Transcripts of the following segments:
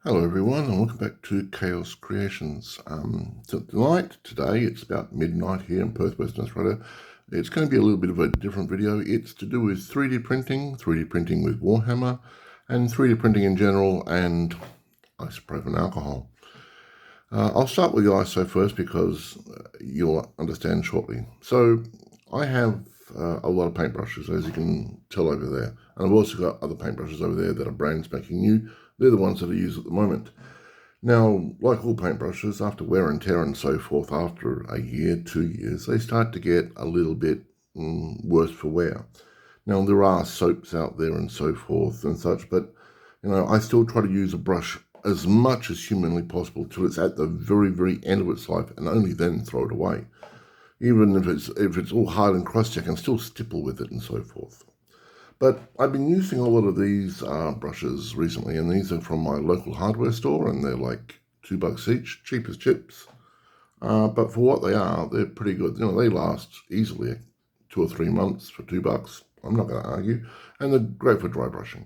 Hello everyone and welcome back to Chaos Creations. Today, it's about midnight here in Perth, Western Australia. It's going to be a little bit of a different video. It's to do with 3D printing with warhammer, and 3D printing in general, and isopropyl alcohol. I'll start with the ISO first because you'll understand shortly. So I have a lot of paintbrushes, as you can tell over there. And I've also got other paintbrushes over there that are brand spanking new. They're the ones that I use at the moment. Now, like all paintbrushes, after wear and tear and so forth, after a year, 2 years, they start to get a little bit worse for wear. Now, there are soaps out there and so forth and such, but, I still try to use a brush as much as humanly possible till it's at the very, very end of its life, and only then throw it away. Even if it's all hard and crusty, I can still stipple with it and so forth. But I've been using a lot of these brushes recently, and these are from my local hardware store, and they're like $2 each, cheap as chips. But for what they are, they're pretty good. They last easily 2 or 3 months for $2. I'm not going to argue, and they're great for dry brushing.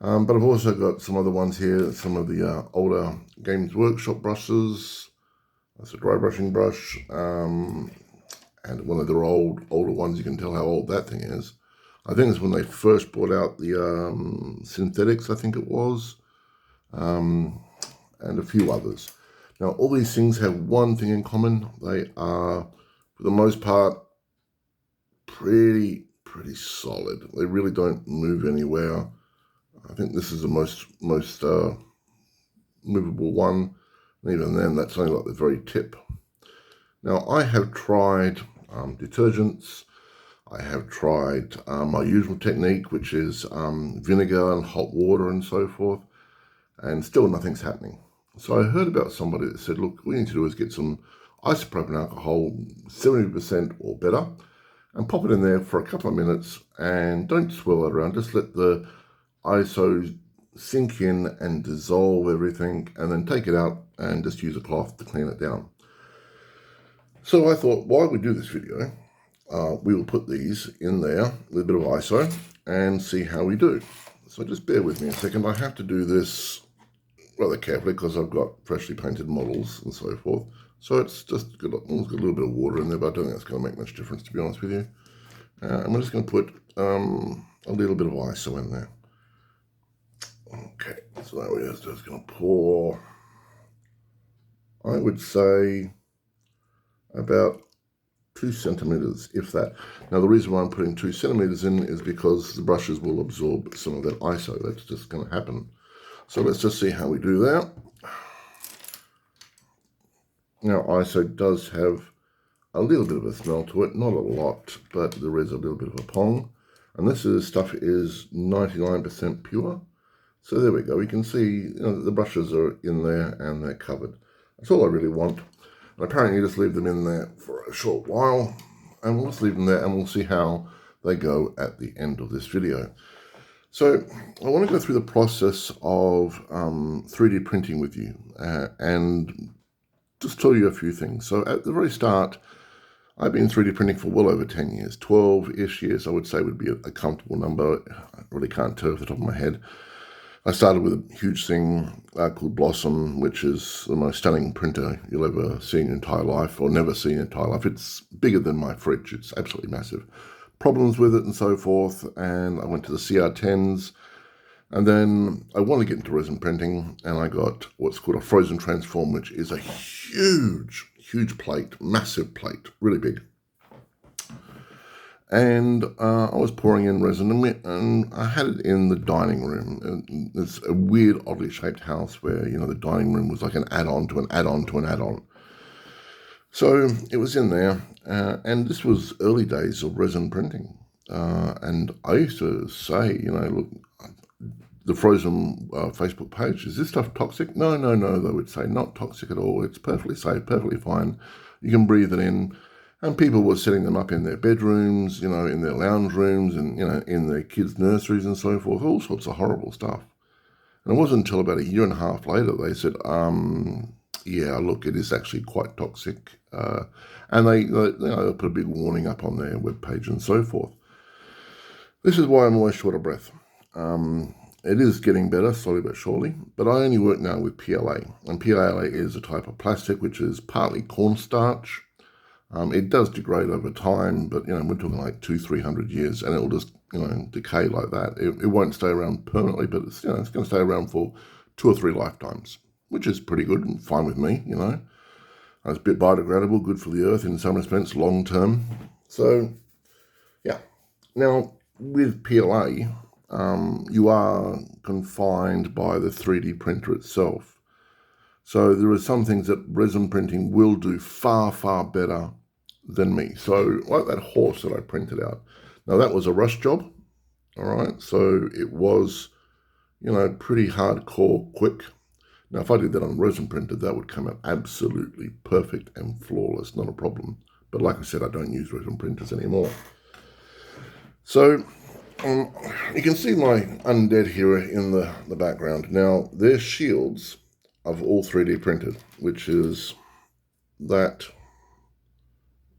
But I've also got some other ones here, some of the older Games Workshop brushes. That's a dry brushing brush, and one of their older ones. You can tell how old that thing is. I think it's when they first brought out the synthetics, I think it was, and a few others. Now, all these things have one thing in common. They are, for the most part, pretty solid. They really don't move anywhere. I think this is the most movable one. And even then, that's only like the very tip. Now, I have tried detergents. I have tried my usual technique, which is vinegar and hot water and so forth, and still nothing's happening. So I heard about somebody that said, look, what we need to do is get some isopropyl alcohol, 70% or better, and pop it in there for a couple of minutes, and don't swirl it around, just let the ISO sink in and dissolve everything, and then take it out and just use a cloth to clean it down. So I thought, while we do this video, we will put these in there with a bit of ISO and see how we do. So just bear with me a second. I have to do this rather carefully because I've got freshly painted models and so forth. So it's just got a little bit of water in there, but I don't think that's going to make much difference, to be honest with you. And we're just going to put a little bit of ISO in there. Okay, so now we're just going to pour, I would say, about 2 centimeters, if that. Now, the reason why I'm putting 2 centimeters in is because the brushes will absorb some of that ISO. That's just going to happen. So let's just see how we do that. Now, ISO does have a little bit of a smell to it, not a lot, but there is a little bit of a pong. And this stuff is 99% pure. So there we go. We can see the brushes are in there and they're covered. That's all I really want. And apparently you just leave them in there for a short while, and we'll just leave them there and we'll see how they go at the end of this video. So I want to go through the process of 3D printing with you and just tell you a few things. So at the very start, I've been 3D printing for well over 10 years, 12-ish years, I would say would be a comfortable number. I really can't tell off the top of my head. I started with a huge thing called Blossom, which is the most stunning printer you'll ever see in your entire life, or never see in your entire life. It's bigger than my fridge. It's absolutely massive. Problems with it and so forth, and I went to the CR10s, and then I wanted to get into resin printing, and I got what's called a frozen transform, which is a huge plate, massive plate, really big. And I was pouring in resin, and I had it in the dining room. And it's a weird, oddly shaped house where, the dining room was like an add-on to an add-on to an add-on. So it was in there, and this was early days of resin printing. And I used to say, look, the frozen Facebook page, is this stuff toxic? No, they would say, not toxic at all. It's perfectly safe, perfectly fine. You can breathe it in. And people were setting them up in their bedrooms, in their lounge rooms, and, in their kids' nurseries and so forth, all sorts of horrible stuff. And it wasn't until about a year and a half later they said, yeah, look, it is actually quite toxic. And they put a big warning up on their webpage and so forth. This is why I'm always short of breath. it is getting better, slowly but surely, but I only work now with PLA, and PLA is a type of plastic which is partly cornstarch. It does degrade over time, but we're talking like 200-300 years, and it'll just decay like that. It won't stay around permanently, but it's it's going to stay around for 2 or 3 lifetimes, which is pretty good and fine with me. It's a bit biodegradable, good for the earth in some respects, long term. So yeah, now with PLA, you are confined by the 3D printer itself. So there are some things that resin printing will do far, far better than me. So like that horse that I printed out. Now that was a rush job, all right? So it was, pretty hardcore quick. Now if I did that on resin printer, that would come out absolutely perfect and flawless, not a problem. But like I said, I don't use resin printers anymore. So you can see my undead here in the background. Now their shields I've all 3D printed, which is that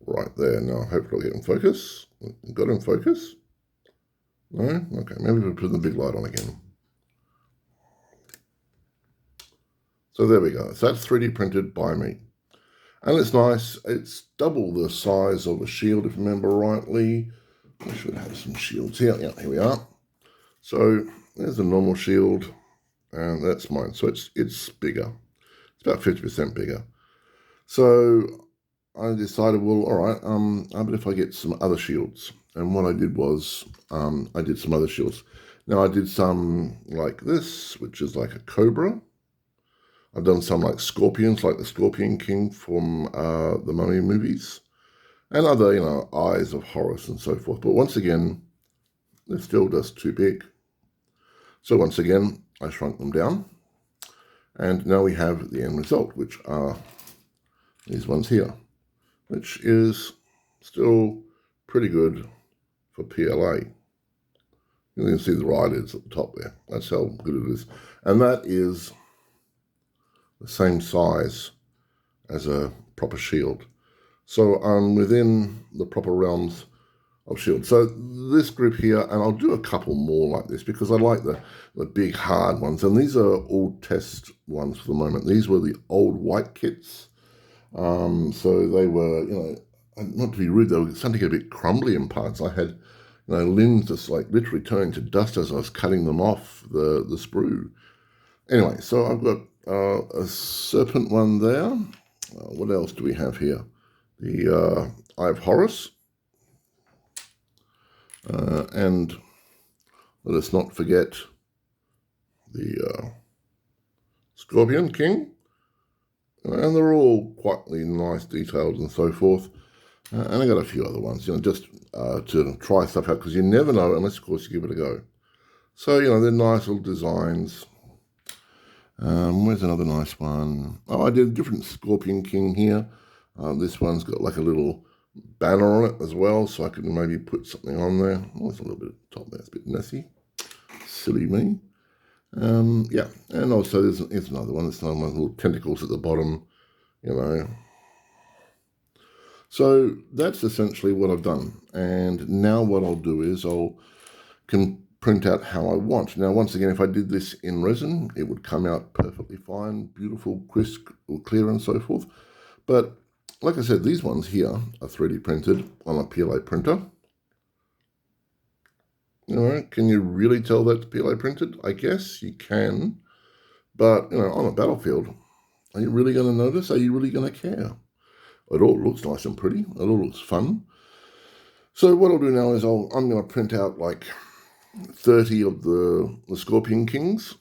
right there. Now hopefully I'll get in focus. Got in focus? No? Okay, maybe we'll put the big light on again. So there we go. So that's 3D printed by me. And it's nice. It's double the size of a shield, if you remember rightly. I should have some shields here. Yeah, here we are. So there's a normal shield, and that's mine. So it's bigger. It's about 50% bigger. So I decided, well, all right, how about if I get some other shields? And what I did was I did some other shields. Now I did some like this, which is like a cobra. I've done some like scorpions, like the Scorpion King from the Mummy movies, and other, Eyes of Horus and so forth. But once again, they're still just too big. So once again, I shrunk them down, and now we have the end result, which are these ones here, which is still pretty good for PLA. You can see the eyelids at the top there. That's how good it is. And that is the same size as a proper shield. So I'm within the proper realms of shield. So this group here, and I'll do a couple more like this because I like the big hard ones. And these are all test ones for the moment. These were the old white kits. So they were, not to be rude, they were starting to get a bit crumbly in parts. I had, limbs just like literally turning to dust as I was cutting them off the sprue. Anyway, so I've got a serpent one there. What else do we have here? The Eye of Horus. And let us not forget the Scorpion King. And they're all quite nice, detailed and so forth. And I got a few other ones, just to try stuff out, because you never know unless, of course, you give it a go. So, they're nice little designs. Where's another nice one? Oh, I did a different Scorpion King here. This one's got like a little banner on it as well, so I could maybe put something on there. Oh, it's a little bit at the top there. It's a bit messy. Silly me. Yeah, and also there's another one. It's another one with little tentacles at the bottom, So that's essentially what I've done. And now what I'll do is can print out how I want. Now, once again, if I did this in resin, it would come out perfectly fine, beautiful, crisp, or clear, and so forth. But like I said, these ones here are 3D printed on a PLA printer. Can you really tell that's PLA printed? I guess you can. But, on a battlefield, are you really going to notice? Are you really going to care? It all looks nice and pretty. It all looks fun. So what I'll do now is I'm going to print out like 30 of the Scorpion Kings,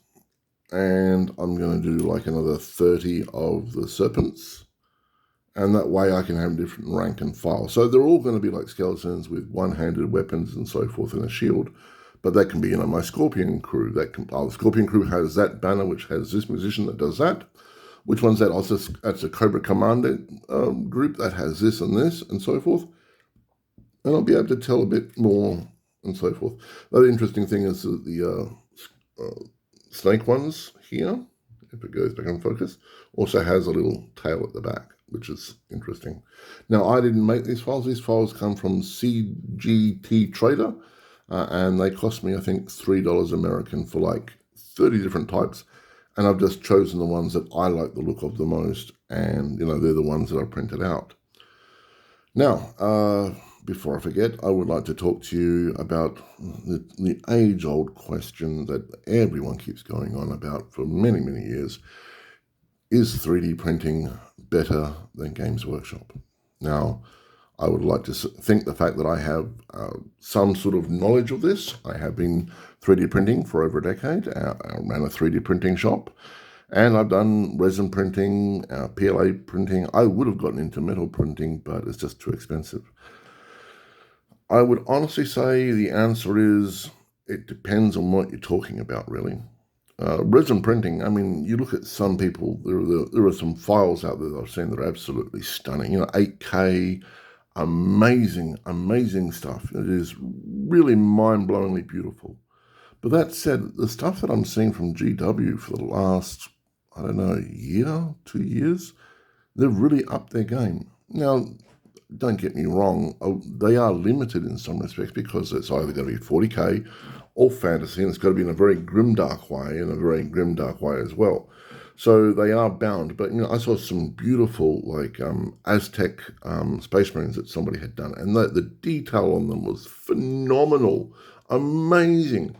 and I'm going to do like another 30 of the serpents, and that way I can have different rank and file. So they're all going to be like skeletons with one-handed weapons and so forth and a shield, but that can be, my Scorpion crew. The Scorpion crew has that banner, which has this musician that does that. Which one's that? Also, that's a Cobra Commander group that has this and so forth. And I'll be able to tell a bit more and so forth. The other interesting thing is that the snake ones here, if it goes back in focus, also has a little tail at the back, which is interesting. Now, I didn't make these files. These files come from CGT Trader, and they cost me, I think, $3 American for like 30 different types, and I've just chosen the ones that I like the look of the most, and they're the ones that I printed out. Now, before I forget, I would like to talk to you about the age-old question that everyone keeps going on about for many, many years. Is 3D printing better than Games Workshop? Now, I would like to think the fact that I have some sort of knowledge of this. I have been 3D printing for over a decade. I ran a 3D printing shop, and I've done resin printing, PLA printing. I would have gotten into metal printing, but it's just too expensive. I would honestly say the answer is it depends on what you're talking about, really. Resin printing, I mean, you look at some people, there are some files out there that I've seen that are absolutely stunning. 8K, amazing, amazing stuff. It is really mind-blowingly beautiful. But that said, the stuff that I'm seeing from GW for the last, I don't know, year, 2 years, they've really upped their game. Now, don't get me wrong, they are limited in some respects because it's either going to be 40K or fantasy, and it's got to be in a very grimdark way, and a very grimdark way as well. So they are bound. But I saw some beautiful Aztec Space Marines that somebody had done, and the detail on them was phenomenal, amazing.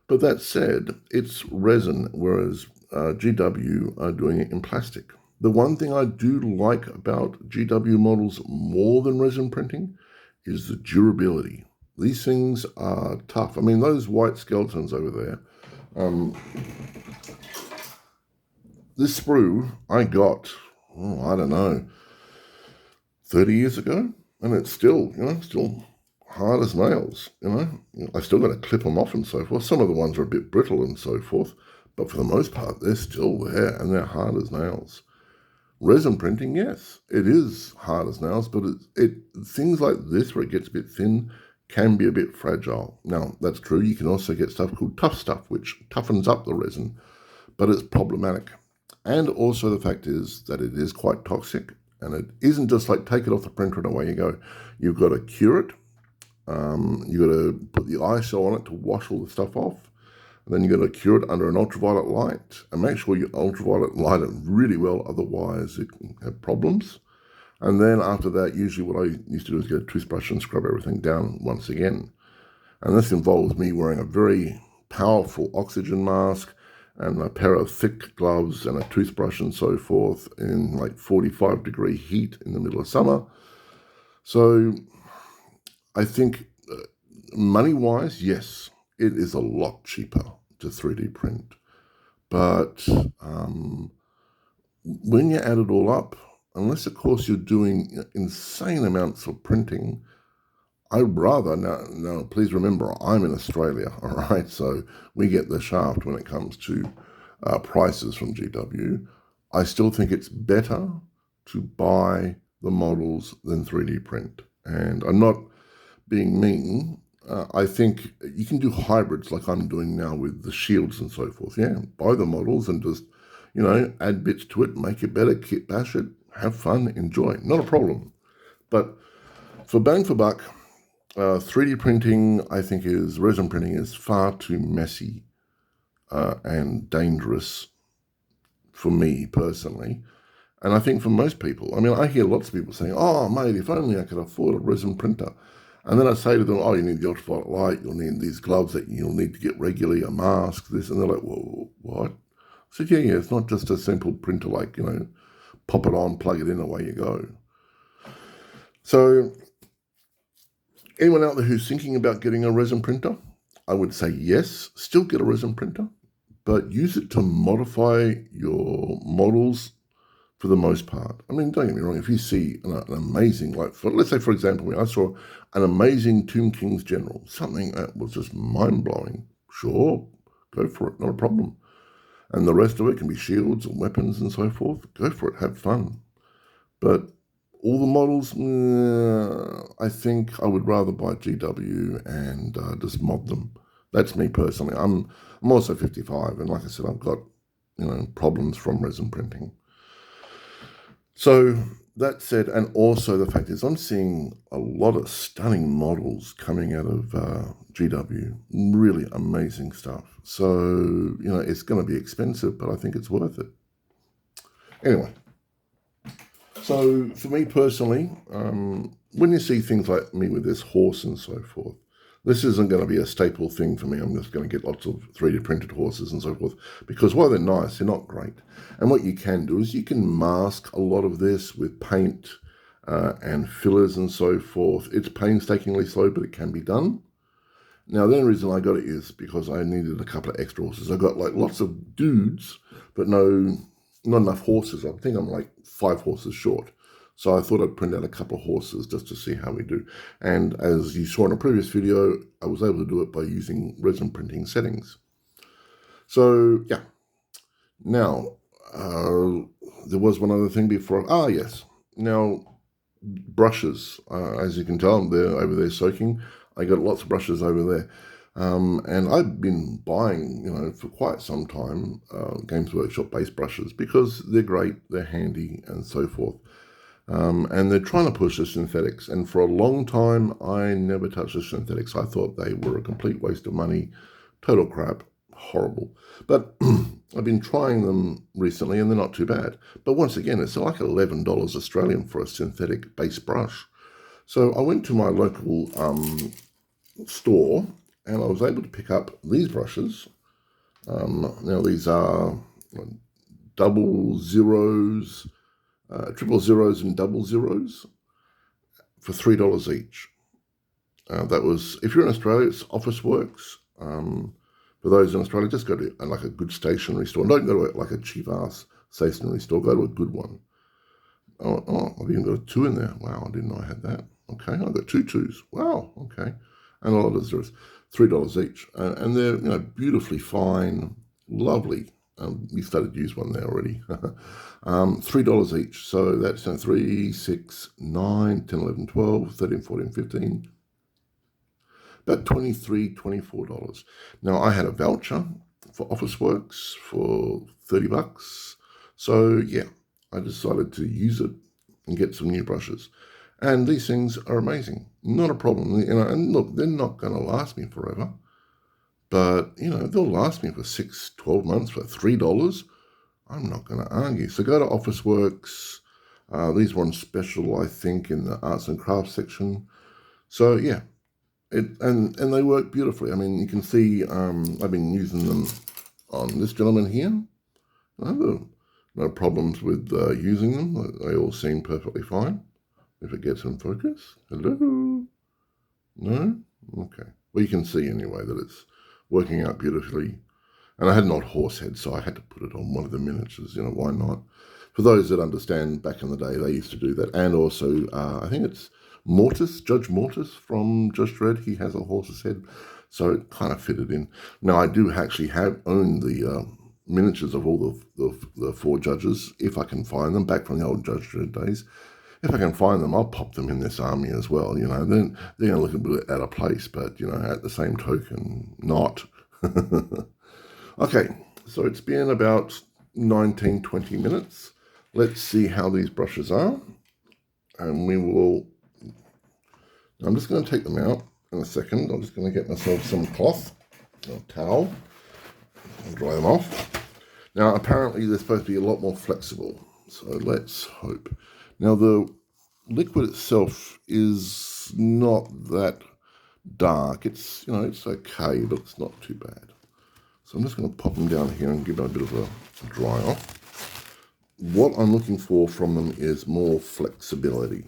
But that said, it's resin, whereas GW are doing it in plastic. The one thing I do like about GW models more than resin printing is the durability. These things are tough. I mean, those white skeletons over there, this sprue I got, I don't know, 30 years ago, and it's still, still hard as nails, I still got to clip them off and so forth. Some of the ones are a bit brittle and so forth, but for the most part, they're still there, and they're hard as nails. Resin printing, yes, it is hard as nails, but things like this where it gets a bit thin can be a bit fragile. Now, that's true. You can also get stuff called tough stuff, which toughens up the resin, but it's problematic. And also the fact is that it is quite toxic, and it isn't just like take it off the printer and away you go. You've got to cure it. You've got to put the ISO on it to wash all the stuff off. And then you've got to cure it under an ultraviolet light, and make sure you ultraviolet light it really well, otherwise it can have problems. And then after that, usually what I used to do is get a toothbrush and scrub everything down once again. And this involves me wearing a very powerful oxygen mask and a pair of thick gloves and a toothbrush and so forth in 45-degree heat in the middle of summer. So I think money-wise, yes, it is a lot cheaper to 3D print. But when you add it all up, unless, of course, you're doing insane amounts of printing, I'd rather, now, please remember, I'm in Australia, all right? So we get the shaft when it comes to prices from GW. I still think it's better to buy the models than 3D print. And I'm not being mean. I think you can do hybrids like I'm doing now with the shields and so forth. Yeah, buy the models and just, add bits to it, make it better, kit bash it, have fun, enjoy. Not a problem. But for bang for buck, 3D printing, I think resin printing is far too messy and dangerous for me personally. And I think for most people, I mean, I hear lots of people saying, oh, mate, if only I could afford a resin printer. And then I say to them, oh, you need the ultraviolet light, you'll need these gloves that you'll need to get regularly, a mask, this. And they're like, whoa, what? I said, yeah, it's not just a simple printer like, pop it on, plug it in, away you go. So anyone out there who's thinking about getting a resin printer, I would say yes, still get a resin printer, but use it to modify your models for the most part. I mean, don't get me wrong, if you see an amazing, let's say, for example, I saw an amazing Tomb King's General, something that was just mind-blowing, sure, go for it, not a problem. And the rest of it can be shields and weapons and so forth, go for it, have fun. But all the models, I think I would rather buy GW and just mod them. That's me personally. I'm also 55, and like I said, I've got, problems from resin printing. So that said, and also the fact is I'm seeing a lot of stunning models coming out of GW, really amazing stuff. So, you know, it's going to be expensive, but I think it's worth it. Anyway, so for me personally, when you see things like me with this horse and so forth, this isn't going to be a staple thing for me. I'm just going to get lots of 3D printed horses and so forth, because while they're nice, they're not great. And what you can do is you can mask a lot of this with paint and fillers and so forth. It's painstakingly slow, but it can be done. Now, the only reason I got it is because I needed a couple of extra horses. I got like lots of dudes, but not enough horses. I think I'm like 5 horses short. So I thought I'd print out a couple of horses just to see how we do. And as you saw in a previous video, I was able to do it by using resin printing settings. So yeah. Now, there was one other thing before. Yes. Now, brushes. As you can tell, they're over there soaking. I got lots of brushes over there. And I've been buying, you know, for quite some time, Games Workshop based brushes because they're great, they're handy, and so forth. And they're trying to push the synthetics. And for a long time, I never touched the synthetics. I thought they were a complete waste of money, total crap, horrible. But I've been trying them recently, and they're not too bad. But once again, it's like $11 Australian for a synthetic base brush. So I went to my local store, and I was able to pick up these brushes. Now these are double zeros, triple zeros and double zeros for $3 each. That was, if you're in Australia, it's Officeworks. For those in Australia, just go to like a good stationery store. Don't go to like a cheap-ass stationery store. Go to a good one. Oh, I've even got a 2 in there. Wow, I didn't know I had that. Okay, I've got 2 2s. Wow, okay. And a lot of zeros. $3 each. And they're, you know, beautifully fine, lovely. We started to use one there already. $3 each. So that's 3, 6, 9, 10, 11, 12, 13, 14, 15. About $23, $24. Now, I had a voucher for Officeworks for $30. So, yeah, I decided to use it and get some new brushes. And these things are amazing. Not a problem. You know, and look, they're not going to last me forever. But, you know, they'll last me for 6, 12 months for $3. I'm not going to argue. So go to Officeworks. These were on special, I think, in the arts and crafts section. So, yeah. And they work beautifully. I mean, you can see I've been using them on this gentleman here. No problems with using them. They all seem perfectly fine. If it gets in focus. Hello? No? Okay. Well, you can see anyway that it's working out beautifully. And I had an old horse head, so I had to put it on one of the miniatures. You know, why not? For those that understand, back in the day, they used to do that. And also, I think it's Mortis, Judge Mortis from Judge Dredd. He has a horse's head, so it kind of fitted in. Now, I do actually own the miniatures of all the 4 judges, if I can find them, back from the old Judge Dredd days. If I can find them, I'll pop them in this army as well. You know, then they're going to look a bit out of place, but, you know, at the same token, not. Okay, so it's been about 19, 20 minutes. Let's see how these brushes are. And we will... I'm just going to take them out in a second. I'm just going to get myself some cloth, or towel, and dry them off. Now, apparently, they're supposed to be a lot more flexible. So let's hope. Now, the liquid itself is not that dark. It's, you know, it's okay, but it's not too bad. So I'm just going to pop them down here and give them a bit of a dry off. What I'm looking for from them is more flexibility.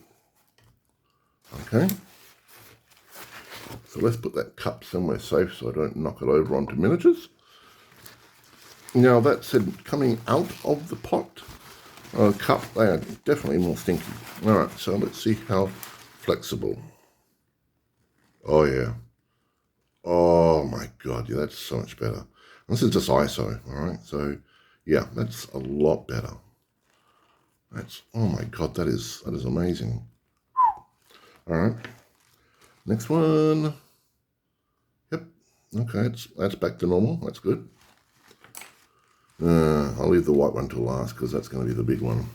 Okay. So let's put that cup somewhere safe so I don't knock it over onto miniatures. Now, that said, coming out of the pot, cup, they are definitely more stinky. All right, so let's see how flexible. Oh, yeah. Oh, my God. Yeah, that's so much better. And this is just ISO, all right? So, yeah, that's a lot better. That's, oh, my God, that is amazing. All right. Next one. Yep. Okay, that's back to normal. That's good. I'll leave the white one to last because that's going to be the big one.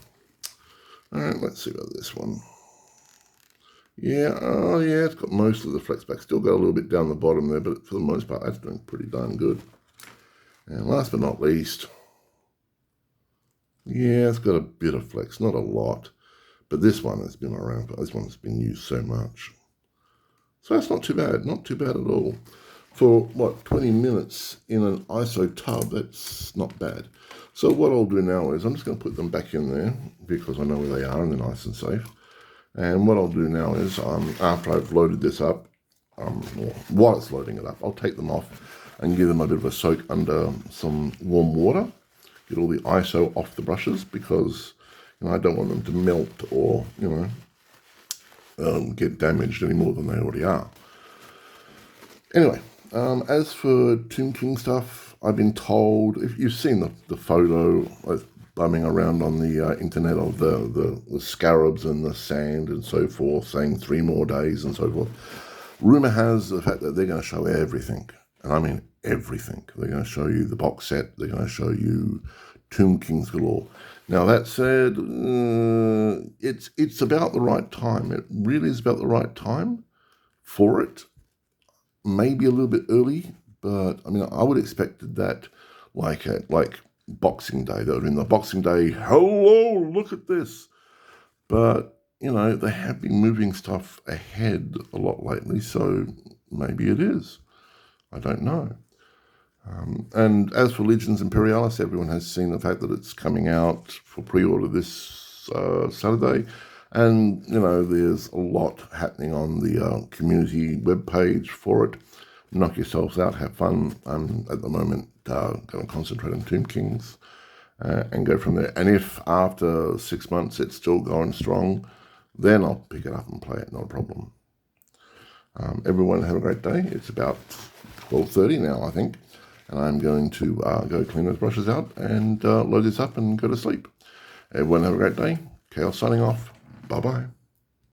All right, let's see about this one. Yeah, oh yeah, it's got most of the flex back. Still got a little bit down the bottom there, but for the most part, that's doing pretty darn good. And last but not least, yeah, it's got a bit of flex, not a lot. But this one has been around, but this one's been used so much. So that's not too bad, not too bad at all. For, what, 20 minutes in an ISO tub, that's not bad. So what I'll do now is I'm just going to put them back in there because I know where they are and they're nice and safe. And what I'll do now is, after I've loaded this up, or while it's loading it up, I'll take them off and give them a bit of a soak under some warm water. Get all the ISO off the brushes because, you know, I don't want them to melt or, you know, get damaged any more than they already are. Anyway, as for Tomb King stuff, I've been told, if you've seen the photo bumming around on the internet of the scarabs and the sand and so forth, saying 3 more days and so forth, rumor has the fact that they're going to show everything, and I mean everything. They're going to show you the box set, they're going to show you Tomb Kings galore. Now that said, it's about the right time. It really is about the right time for it. Maybe a little bit early, but I mean, I would have expected that like Boxing Day. That would have been the Boxing Day, hello, look at this. But, you know, they have been moving stuff ahead a lot lately, so maybe it is. I don't know. And as for Legions Imperialis, everyone has seen the fact that it's coming out for pre-order this Saturday. And, you know, there's a lot happening on the community webpage for it. Knock yourselves out, have fun. I'm, at the moment, going to concentrate on Tomb Kings and go from there. And if after 6 months it's still going strong, then I'll pick it up and play it, not a problem. Everyone have a great day. It's about 12:30 now, I think. And I'm going to go clean those brushes out and load this up and go to sleep. Everyone have a great day. Chaos signing off. Bye-bye.